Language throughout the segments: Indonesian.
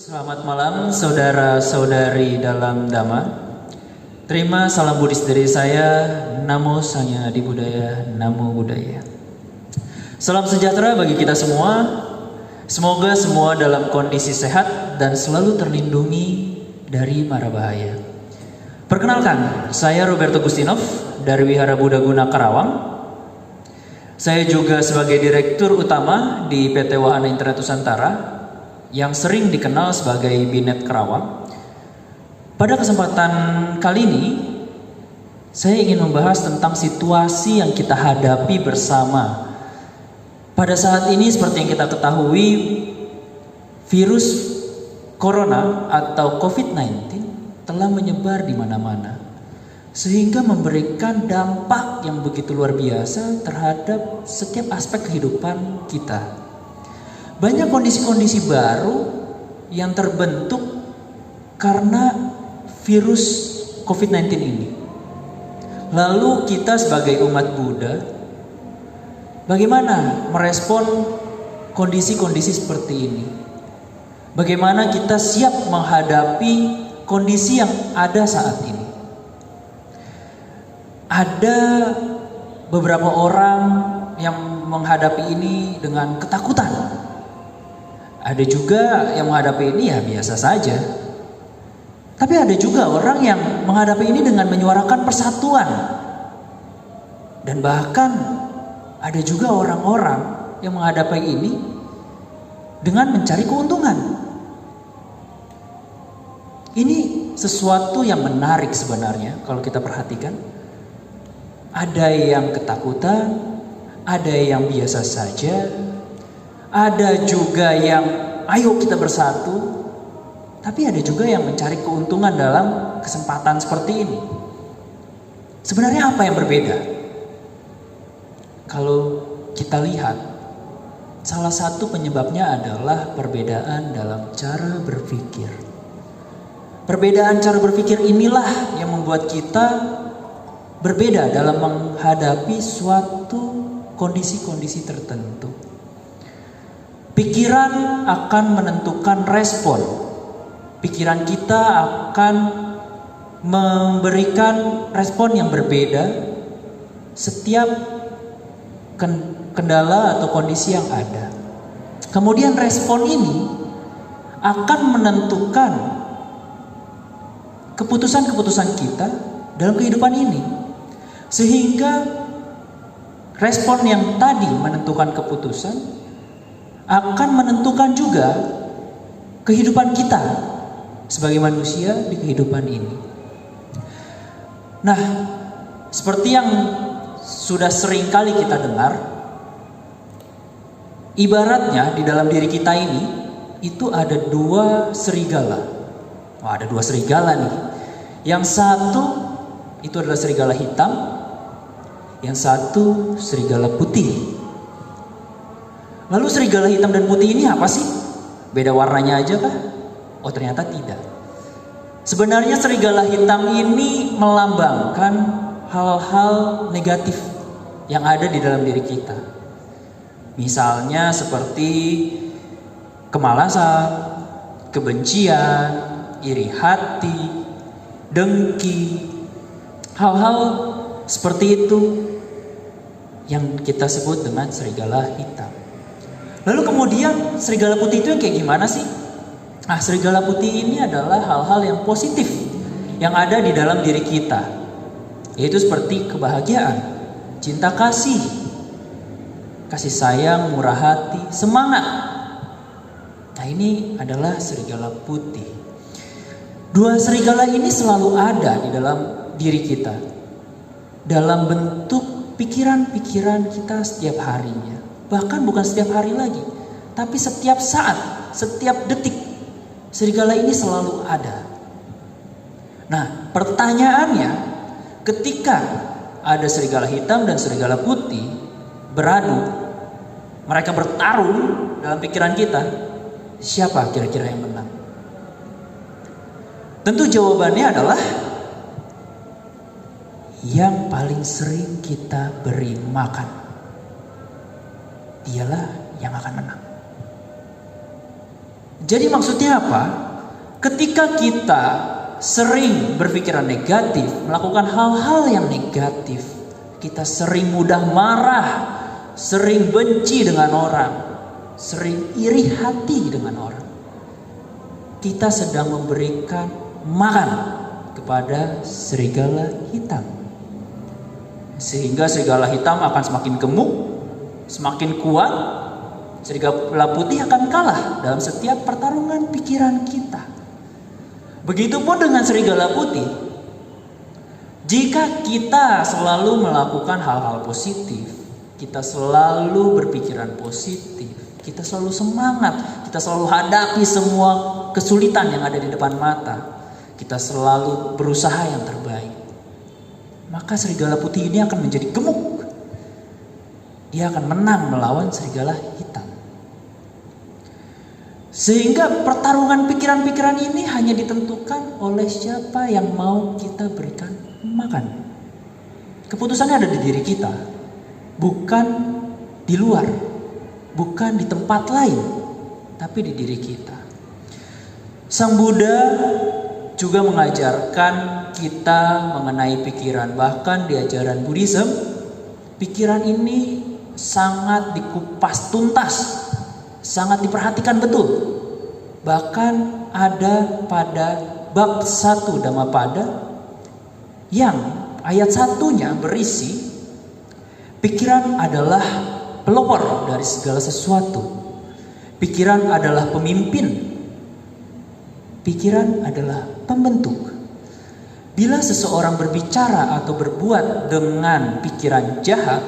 Selamat malam saudara-saudari dalam Dhamma. Terima salam Buddhis dari saya. Namo Sangya Adi Budaya, Namo Buddhaya. Salam sejahtera bagi kita semua. Semoga semua dalam kondisi sehat dan selalu terlindungi dari mara bahaya. Perkenalkan, saya Roberto Gustinov dari Wihara Buddha Guna Karawang. Saya juga sebagai Direktur Utama di PT Wahana Internet Nusantara yang sering dikenal sebagai Binet Karawang. Pada kesempatan kali ini, saya ingin membahas tentang situasi yang kita hadapi bersama. Pada saat ini seperti yang kita ketahui, virus corona atau COVID-19 telah menyebar di mana-mana, sehingga memberikan dampak yang begitu luar biasa terhadap setiap aspek kehidupan kita. Banyak kondisi-kondisi baru yang terbentuk karena virus COVID-19 ini. Lalu kita sebagai umat Buddha, bagaimana merespon kondisi-kondisi seperti ini? Bagaimana kita siap menghadapi kondisi yang ada saat ini? Ada beberapa orang yang menghadapi ini dengan ketakutan. Ada juga yang menghadapi ini ya biasa saja. Tapi ada juga orang yang menghadapi ini dengan menyuarakan persatuan. Dan bahkan ada juga orang-orang yang menghadapi ini dengan mencari keuntungan. Ini sesuatu yang menarik sebenarnya kalau kita perhatikan. Ada yang ketakutan, ada yang biasa saja, ada juga yang ayo kita bersatu, tapi ada juga yang mencari keuntungan dalam kesempatan seperti ini. Sebenarnya apa yang berbeda? Kalau kita lihat, salah satu penyebabnya adalah perbedaan dalam cara berpikir. Perbedaan cara berpikir inilah yang membuat kita berbeda dalam menghadapi suatu kondisi-kondisi tertentu. Pikiran akan menentukan respon. Pikiran kita akan memberikan respon yang berbeda setiap kendala atau kondisi yang ada. Kemudian respon ini akan menentukan keputusan-keputusan kita dalam kehidupan ini. Sehingga respon yang tadi menentukan keputusan akan menentukan juga kehidupan kita sebagai manusia di kehidupan ini. Nah, seperti yang sudah sering kali kita dengar, ibaratnya di dalam diri kita ini itu ada dua serigala. Wah, ada dua serigala nih. Yang satu itu adalah serigala hitam, yang satu serigala putih. Lalu serigala hitam dan putih ini apa sih? Beda warnanya aja kah? Oh, ternyata tidak. Sebenarnya serigala hitam ini melambangkan hal-hal negatif yang ada di dalam diri kita. Misalnya seperti kemalasan, kebencian, iri hati, dengki. Hal-hal seperti itu yang kita sebut dengan serigala hitam. Lalu kemudian serigala putih itu yang kayak gimana sih? Nah, serigala putih ini adalah hal-hal yang positif yang ada di dalam diri kita. Yaitu seperti kebahagiaan, cinta kasih, kasih sayang, murah hati, semangat. Nah, ini adalah serigala putih. Dua serigala ini selalu ada di dalam diri kita. Dalam bentuk pikiran-pikiran kita setiap harinya. Bahkan bukan setiap hari lagi, tapi setiap saat, setiap detik, serigala ini selalu ada. Nah, pertanyaannya, ketika ada serigala hitam dan serigala putih beradu, mereka bertarung dalam pikiran kita, siapa kira-kira yang menang? Tentu jawabannya adalah yang paling sering kita beri makan. Dialah yang akan menang. Jadi maksudnya apa? Ketika kita sering berpikiran negatif, melakukan hal-hal yang negatif, kita sering mudah marah, sering benci dengan orang, sering iri hati dengan orang, kita sedang memberikan makan kepada serigala hitam. Sehingga serigala hitam akan semakin gemuk, semakin kuat, serigala putih akan kalah dalam setiap pertarungan pikiran kita. Begitupun dengan serigala putih. Jika kita selalu melakukan hal-hal positif, kita selalu berpikiran positif, kita selalu semangat, kita selalu hadapi semua kesulitan yang ada di depan mata, kita selalu berusaha yang terbaik, maka serigala putih ini akan menjadi gemuk. Dia akan menang melawan serigala hitam. Sehingga pertarungan pikiran-pikiran ini hanya ditentukan oleh siapa yang mau kita berikan makan. Keputusannya ada di diri kita, bukan di luar, bukan di tempat lain, tapi di diri kita. Sang Buddha juga mengajarkan kita mengenai pikiran. Bahkan di ajaran Buddhism, pikiran ini sangat dikupas tuntas, sangat diperhatikan betul. Bahkan ada pada bab 1 Dhammapada yang ayat 1-nya berisi, pikiran adalah pelopor dari segala sesuatu. Pikiran adalah pemimpin. Pikiran adalah pembentuk. Bila seseorang berbicara atau berbuat dengan pikiran jahat,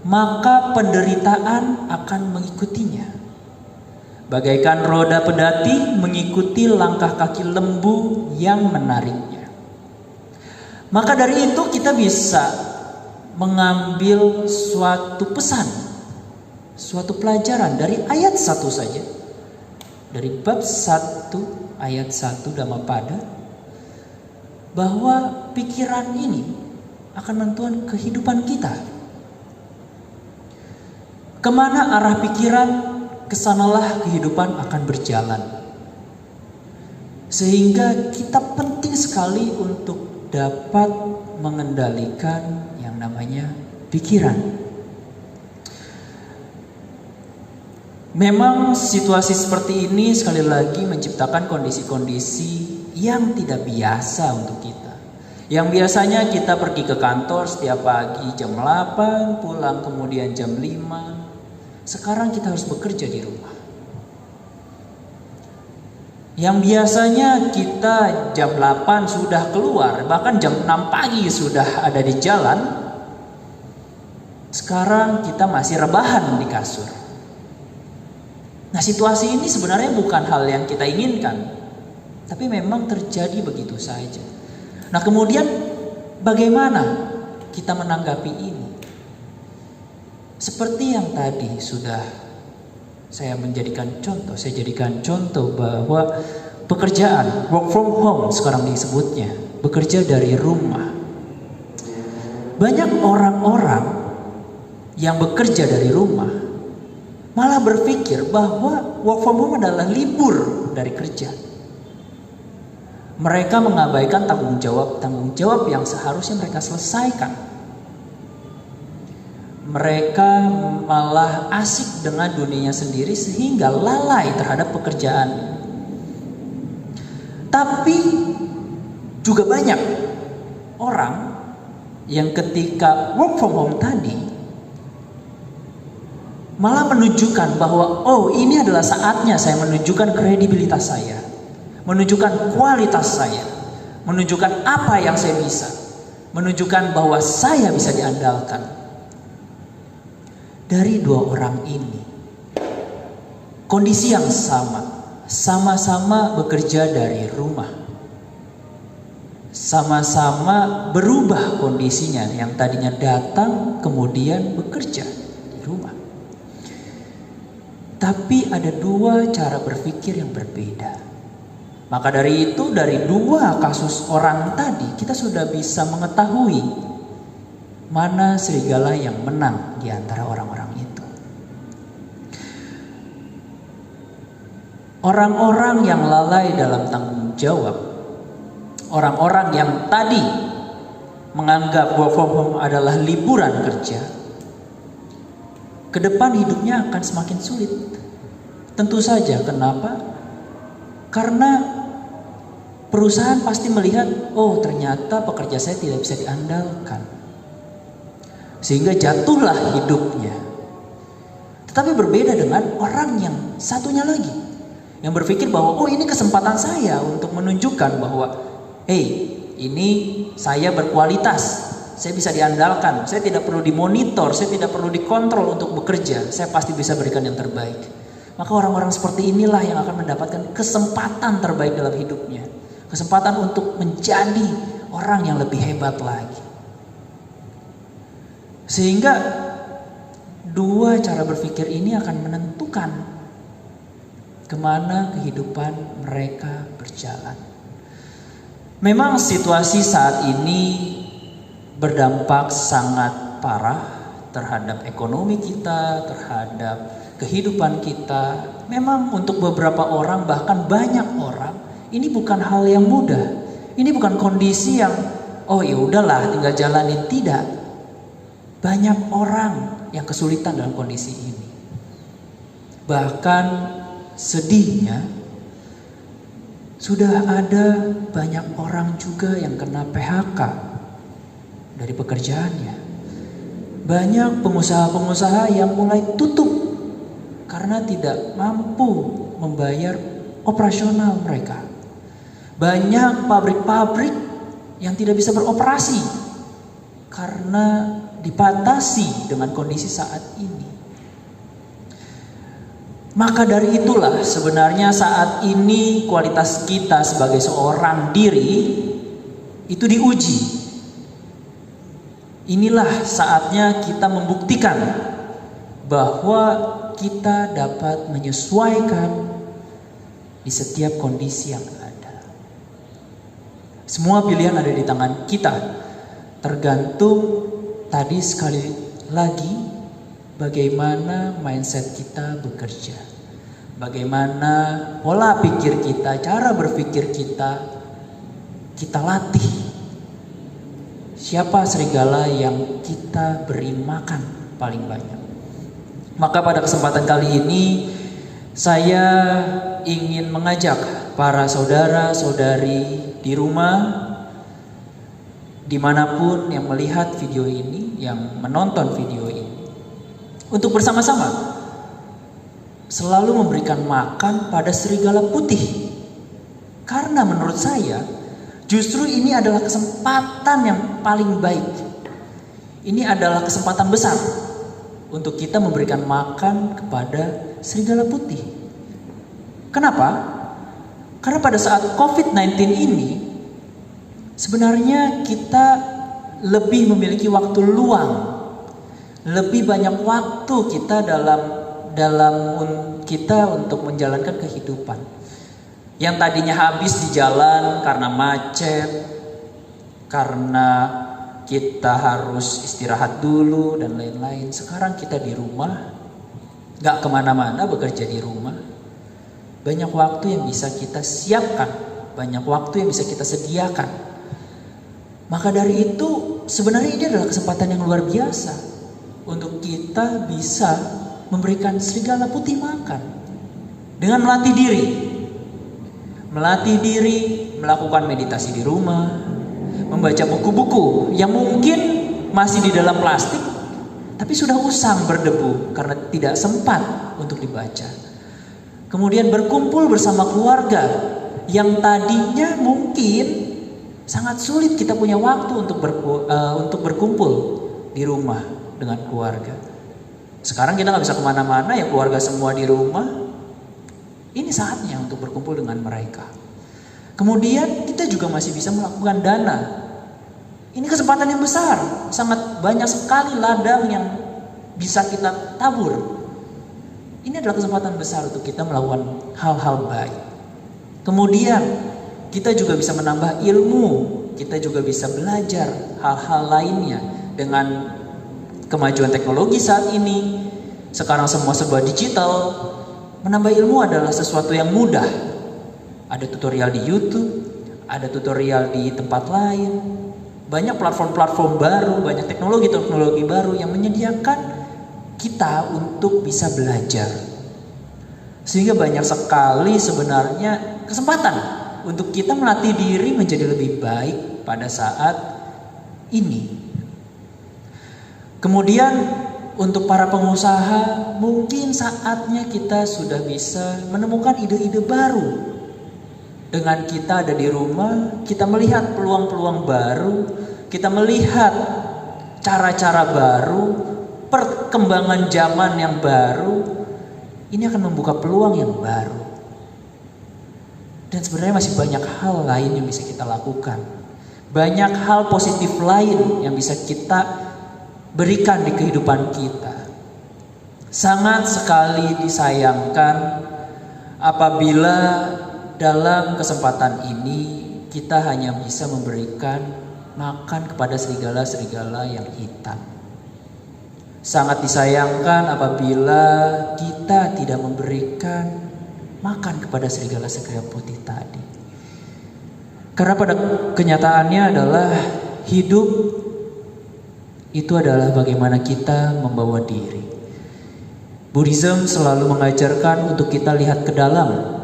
maka penderitaan akan mengikutinya. Bagaikan roda pedati mengikuti langkah kaki lembu yang menariknya. Maka dari itu kita bisa mengambil suatu pesan, suatu pelajaran dari ayat 1 saja. Dari bab 1 ayat 1 Dhammapada, bahwa pikiran ini akan menentukan kehidupan kita. Kemana arah pikiran, kesanalah kehidupan akan berjalan. Sehingga kita penting sekali untuk dapat mengendalikan yang namanya pikiran. Memang situasi seperti ini sekali lagi menciptakan kondisi-kondisi yang tidak biasa untuk kita. Yang biasanya kita pergi ke kantor setiap pagi jam 8, pulang kemudian jam 5. Sekarang kita harus bekerja di rumah. Yang biasanya kita jam 8 sudah keluar, bahkan jam 6 pagi sudah ada di jalan. Sekarang kita masih rebahan di kasur. Nah, situasi ini sebenarnya bukan hal yang kita inginkan, tapi memang terjadi begitu saja. Nah, kemudian bagaimana kita menanggapi ini? Seperti yang tadi sudah saya jadikan contoh bahwa pekerjaan work from home sekarang disebutnya, bekerja dari rumah. Banyak orang-orang yang bekerja dari rumah malah berpikir bahwa work from home adalah libur dari kerja. Mereka mengabaikan tanggung jawab yang seharusnya mereka selesaikan. Mereka malah asik dengan dunianya sendiri sehingga lalai terhadap pekerjaan. Tapi juga banyak orang yang ketika work from home tadi malah menunjukkan bahwa ini adalah saatnya saya menunjukkan kredibilitas saya, menunjukkan kualitas saya, menunjukkan apa yang saya bisa, menunjukkan bahwa saya bisa diandalkan. Dari dua orang ini, kondisi yang sama-sama bekerja dari rumah. sama-sama berubah kondisinya, yang tadinya datang kemudian bekerja di rumah. Tapi ada dua cara berpikir yang berbeda. Maka dari itu, dari dua kasus orang tadi, kita sudah bisa mengetahui mana serigala yang menang di antara orang-orang itu. Orang-orang yang lalai dalam tanggung jawab, orang-orang yang tadi menganggap work from home adalah liburan kerja, ke depan hidupnya akan semakin sulit. Tentu saja, kenapa? Karena perusahaan pasti melihat, oh ternyata pekerja saya tidak bisa diandalkan, sehingga jatuhlah hidupnya. Tetapi berbeda dengan orang yang satunya lagi, yang berpikir bahwa oh ini kesempatan saya untuk menunjukkan bahwa ini saya berkualitas, saya bisa diandalkan, saya tidak perlu dimonitor, saya tidak perlu dikontrol untuk bekerja, saya pasti bisa berikan yang terbaik. Maka orang-orang seperti inilah yang akan mendapatkan kesempatan terbaik dalam hidupnya, kesempatan untuk menjadi orang yang lebih hebat lagi. Sehingga dua cara berpikir ini akan menentukan kemana kehidupan mereka berjalan. Memang situasi saat ini berdampak sangat parah terhadap ekonomi kita, terhadap kehidupan kita. Memang untuk beberapa orang, bahkan banyak orang, ini bukan hal yang mudah. Ini bukan kondisi yang oh ya udahlah tinggal jalani, tidak. Banyak orang yang kesulitan dalam kondisi ini. Bahkan sedihnya sudah ada banyak orang juga yang kena PHK dari pekerjaannya. Banyak pengusaha-pengusaha yang mulai tutup karena tidak mampu membayar operasional mereka. Banyak pabrik-pabrik yang tidak bisa beroperasi karena dibatasi dengan kondisi saat ini. Maka dari itulah sebenarnya saat ini kualitas kita sebagai seorang diri itu diuji. Inilah saatnya kita membuktikan bahwa kita dapat menyesuaikan di setiap kondisi yang ada. Semua pilihan ada di tangan kita. Tergantung tadi sekali lagi bagaimana mindset kita bekerja. Bagaimana pola pikir kita, cara berpikir kita latih. Siapa serigala yang kita beri makan paling banyak? Maka pada kesempatan kali ini saya ingin mengajak para saudara-saudari di rumah, dimanapun yang melihat video ini, yang menonton video ini, untuk bersama-sama selalu memberikan makan pada serigala putih. Karena menurut saya justru ini adalah kesempatan yang paling baik. Ini adalah kesempatan besar untuk kita memberikan makan kepada serigala putih. Kenapa? Karena pada saat COVID-19 ini sebenarnya kita lebih memiliki waktu luang, lebih banyak waktu kita dalam kita untuk menjalankan kehidupan. Yang tadinya habis di jalan karena macet, karena kita harus istirahat dulu dan lain-lain. Sekarang kita di rumah, gak kemana-mana, bekerja di rumah. Banyak waktu yang bisa kita siapkan, banyak waktu yang bisa kita sediakan. Maka dari itu sebenarnya ini adalah kesempatan yang luar biasa untuk kita bisa memberikan serigala putih makan. Dengan melatih diri, melakukan meditasi di rumah, membaca buku-buku yang mungkin masih di dalam plastik tapi sudah usang berdebu karena tidak sempat untuk dibaca. Kemudian berkumpul bersama keluarga yang tadinya mungkin sangat sulit kita punya waktu untuk berkumpul di rumah dengan keluarga. Sekarang kita nggak bisa kemana-mana, ya keluarga semua di rumah. Ini saatnya untuk berkumpul dengan mereka. Kemudian kita juga masih bisa melakukan dana. Ini kesempatan yang besar, sangat banyak sekali ladang yang bisa kita tabur. Ini adalah kesempatan besar untuk kita melakukan hal-hal baik. Kemudian kita juga bisa menambah ilmu, kita juga bisa belajar hal-hal lainnya. Dengan kemajuan teknologi saat ini, sekarang semua serba digital, menambah ilmu adalah sesuatu yang mudah. Ada tutorial di YouTube, ada tutorial di tempat lain, banyak platform-platform baru, banyak teknologi-teknologi baru yang menyediakan kita untuk bisa belajar. Sehingga banyak sekali sebenarnya kesempatan untuk kita melatih diri menjadi lebih baik pada saat ini. Kemudian untuk para pengusaha, mungkin saatnya kita sudah bisa menemukan ide-ide baru. Dengan kita ada di rumah, kita melihat peluang-peluang baru, kita melihat cara-cara baru, perkembangan zaman yang baru, ini akan membuka peluang yang baru. Dan sebenarnya masih banyak hal lain yang bisa kita lakukan. Banyak hal positif lain yang bisa kita berikan di kehidupan kita. Sangat sekali disayangkan apabila dalam kesempatan ini kita hanya bisa memberikan makan kepada serigala-serigala yang hitam. Sangat disayangkan apabila kita tidak memberikan makan kepada serigala-serigala putih tadi. Karena pada kenyataannya adalah hidup itu adalah bagaimana kita membawa diri. Buddhism selalu mengajarkan untuk kita lihat ke dalam,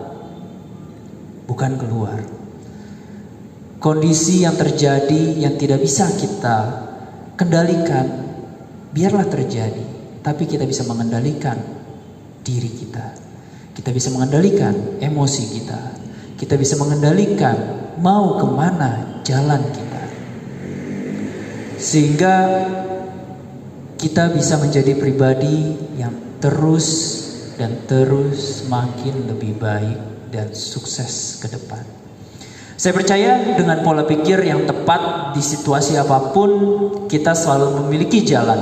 bukan keluar. Kondisi yang terjadi yang tidak bisa kita kendalikan, biarlah terjadi. Tapi kita bisa mengendalikan diri kita. Kita bisa mengendalikan emosi kita. Kita bisa mengendalikan mau kemana jalan kita. Sehingga kita bisa menjadi pribadi yang terus dan terus makin lebih baik dan sukses ke depan. Saya percaya dengan pola pikir yang tepat di situasi apapun, kita selalu memiliki jalan.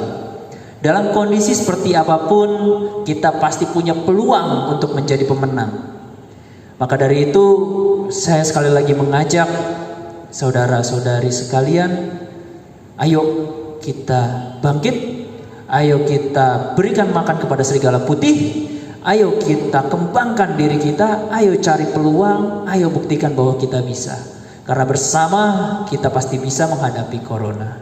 Dalam kondisi seperti apapun, kita pasti punya peluang untuk menjadi pemenang. Maka dari itu, saya sekali lagi mengajak saudara-saudari sekalian, ayo kita bangkit, ayo kita berikan makan kepada serigala putih. Ayo kita kembangkan diri kita, ayo cari peluang, ayo buktikan bahwa kita bisa. Karena bersama kita pasti bisa menghadapi corona.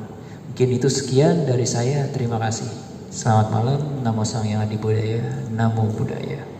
Mungkin itu sekian dari saya, terima kasih. Selamat malam, Namo Sang Yang Adi Budaya, Namo Buddhaya.